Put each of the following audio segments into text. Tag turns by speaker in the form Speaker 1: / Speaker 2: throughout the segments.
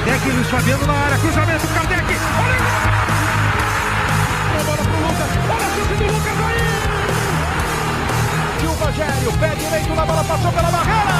Speaker 1: Kardec, Luiz Fabiano na área, cruzamento, Kardec, olha! A bola pro Lucas, olha a chute do Lucas aí! E o Rogério, pé direito na bola, passou pela barreira!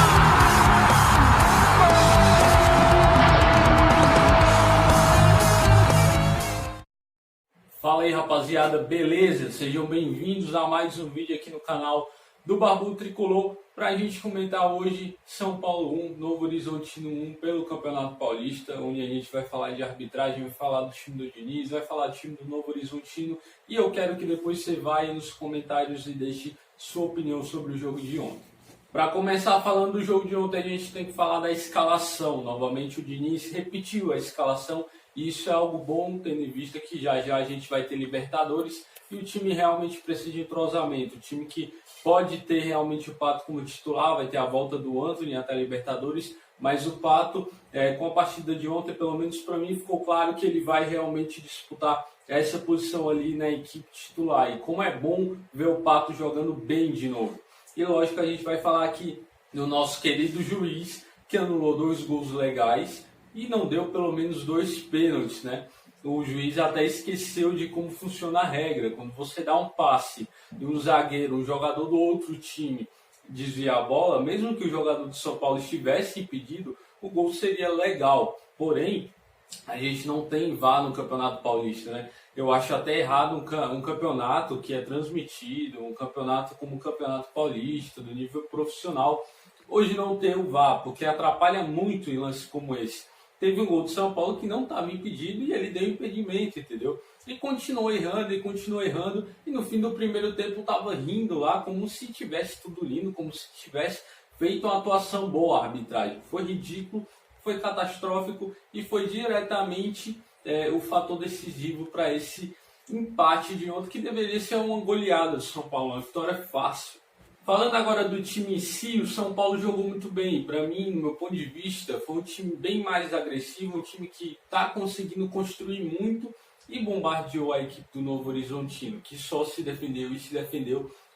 Speaker 2: Fala aí, rapaziada, beleza? Sejam bem-vindos a mais um vídeo aqui no canal do Barbudo Tricolor para a gente comentar hoje São Paulo 1, Novo Horizontino 1 pelo Campeonato Paulista, onde a gente vai falar de arbitragem, vai falar do time do Diniz, vai falar do time do Novo Horizontino e eu quero que depois você vá aí nos comentários e deixe sua opinião sobre o jogo de ontem. Para começar falando do jogo de ontem, a gente tem que falar da escalação. Novamente o Diniz repetiu a escalação e isso é algo bom, tendo em vista que já já a gente vai ter Libertadores e o time realmente precisa de entrosamento. O time que pode ter realmente o Pato como titular, vai ter a volta do Antony até a Libertadores, mas o Pato, com a partida de ontem, pelo menos para mim, ficou claro que ele vai realmente disputar essa posição ali na equipe titular. E como é bom ver o Pato jogando bem de novo. E lógico, a gente vai falar aqui do nosso querido juiz, que anulou 2 gols legais e não deu pelo menos 2 pênaltis, né? O juiz até esqueceu de como funciona a regra. Quando você dá um passe e um zagueiro, um jogador do outro time desviar a bola, mesmo que o jogador do São Paulo estivesse impedido, o gol seria legal. Porém, a gente não tem VAR no Campeonato Paulista, né? Eu acho até errado um campeonato que é transmitido, um campeonato como o Campeonato Paulista, do nível profissional, hoje não ter o VAR, porque atrapalha muito em lances como esse. Teve um gol do São Paulo que não estava impedido e ele deu impedimento, entendeu? E continuou errando, e no fim do primeiro tempo estava rindo lá, como se tivesse tudo lindo, como se tivesse feito uma atuação boa a arbitragem. Foi ridículo, foi catastrófico e foi diretamente o fator decisivo para esse empate de ontem, que deveria ser uma goleada do São Paulo, uma vitória fácil. Falando agora do time em si, o São Paulo jogou muito bem. Para mim, no meu ponto de vista, foi um time bem mais agressivo, um time que está conseguindo construir muito e bombardeou a equipe do Novo Horizontino, que só se defendeu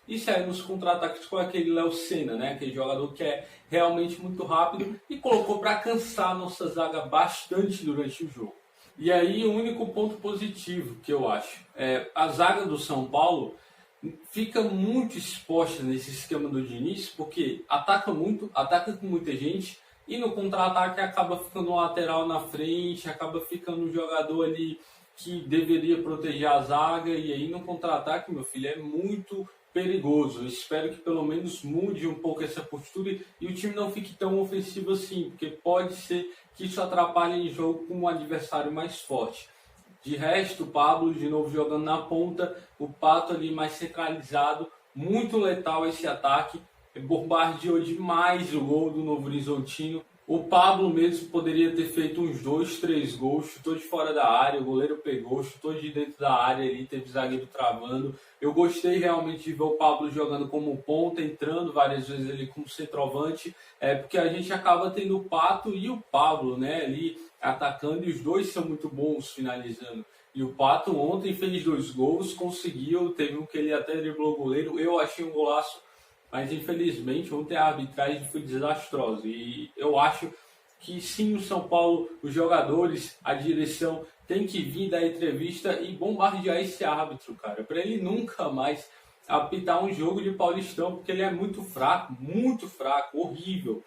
Speaker 2: e saiu nos contra-ataques com aquele Léo Senna, né? Aquele jogador que é realmente muito rápido e colocou para cansar a nossa zaga bastante durante o jogo. E aí, o único ponto positivo que eu acho é a zaga do São Paulo fica muito exposta nesse esquema do Diniz, porque ataca com muita gente e no contra-ataque acaba ficando um lateral na frente, acaba ficando um jogador ali que deveria proteger a zaga, e aí no contra-ataque, meu filho, é muito perigoso. Eu espero que pelo menos mude um pouco essa postura e o time não fique tão ofensivo assim, porque pode ser que isso atrapalhe em jogo com um adversário mais forte. De resto, o Pablo de novo jogando na ponta, o Pato ali mais centralizado, muito letal esse ataque, bombardeou demais o gol do Novo Horizontino. O Pablo mesmo poderia ter feito uns 2, 3 gols, chutou de fora da área, o goleiro pegou, chutou de dentro da área ali, teve zagueiro travando. Eu gostei realmente de ver o Pablo jogando como ponta, entrando várias vezes ali como centroavante, porque a gente acaba tendo o Pato e o Pablo, né, ali atacando, e os dois são muito bons finalizando. E o Pato ontem fez 2 gols, conseguiu, teve um que ele até driblou o goleiro, eu achei um golaço, mas infelizmente ontem a arbitragem foi desastrosa. E eu acho que sim, o São Paulo, os jogadores, a direção tem que vir dar entrevista e bombardear esse árbitro, cara, para ele nunca mais apitar um jogo de Paulistão, porque ele é muito fraco, horrível.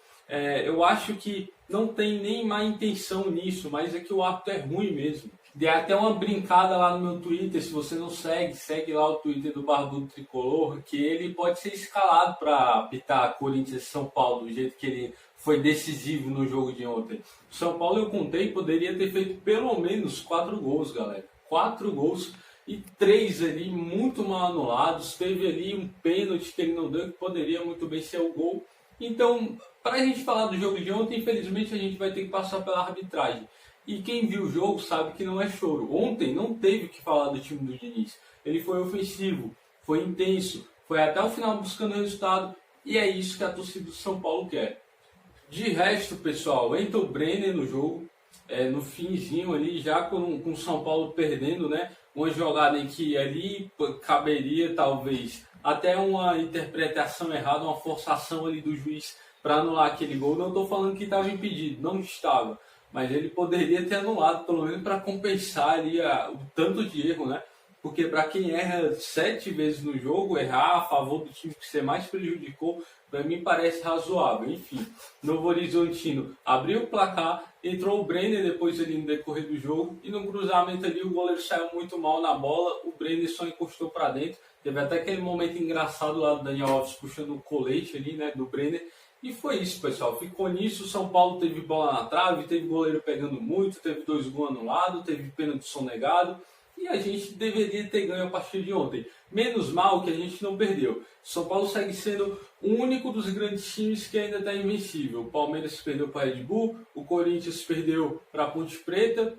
Speaker 2: Eu acho que não tem nem má intenção nisso, mas é que o árbitro é ruim mesmo. Dei até uma brincada lá no meu Twitter, se você não segue lá o Twitter do Barbudo Tricolor, que ele pode ser escalado para apitar Corinthians e São Paulo, do jeito que ele foi decisivo no jogo de ontem. O São Paulo, eu contei, poderia ter feito pelo menos 4 gols, galera. 4 gols e 3 ali muito mal anulados. Teve ali um pênalti que ele não deu, que poderia muito bem ser o gol. Então, para a gente falar do jogo de ontem, infelizmente a gente vai ter que passar pela arbitragem. E quem viu o jogo sabe que não é choro. Ontem não teve que falar do time do Diniz. Ele foi ofensivo, foi intenso, foi até o final buscando resultado. E é isso que a torcida do São Paulo quer. De resto, pessoal, entra o Brenner no jogo, no finzinho ali, já com o São Paulo perdendo, né? Uma jogada em que ali caberia talvez até uma interpretação errada, uma forçação ali do juiz para anular aquele gol. Não estou falando que estava impedido, não estava. mas ele poderia ter anulado, pelo menos para compensar ali o tanto de erro, né? Porque para quem erra 7 vezes no jogo, errar a favor do time que você mais prejudicou, para mim parece razoável. Enfim, Novo Horizontino abriu o placar, entrou o Brenner depois ali no decorrer do jogo, e no cruzamento ali o goleiro saiu muito mal na bola, o Brenner só encostou para dentro. Teve até aquele momento engraçado lá do Daniel Alves puxando o colete ali, né, do Brenner. E foi isso, pessoal. Ficou nisso. O São Paulo teve bola na trave, teve goleiro pegando muito, teve 2 gols anulados, teve pênalti sonegado. E a gente deveria ter ganho a partir de ontem. Menos mal que a gente não perdeu. São Paulo segue sendo o único dos grandes times que ainda está invencível. O Palmeiras perdeu para a Red Bull, o Corinthians perdeu para a Ponte Preta,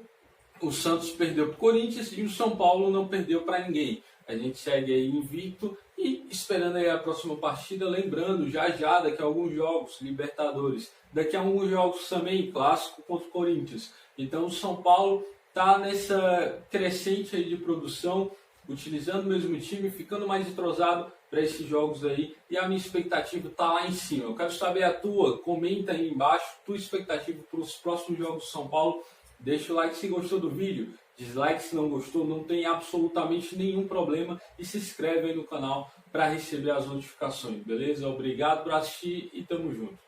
Speaker 2: o Santos perdeu para o Corinthians e o São Paulo não perdeu para ninguém. A gente segue aí invicto e esperando aí a próxima partida, lembrando já daqui a alguns jogos, Libertadores, daqui a alguns jogos também, clássico contra o Corinthians. Então o São Paulo está nessa crescente aí de produção, utilizando o mesmo time, ficando mais entrosado para esses jogos aí, e a minha expectativa está lá em cima. Eu quero saber a tua, comenta aí embaixo, tua expectativa para os próximos jogos do São Paulo. Deixa o like se gostou do vídeo, dislike se não gostou, não tem absolutamente nenhum problema, e se inscreve aí no canal para receber as notificações, beleza? Obrigado por assistir e tamo junto.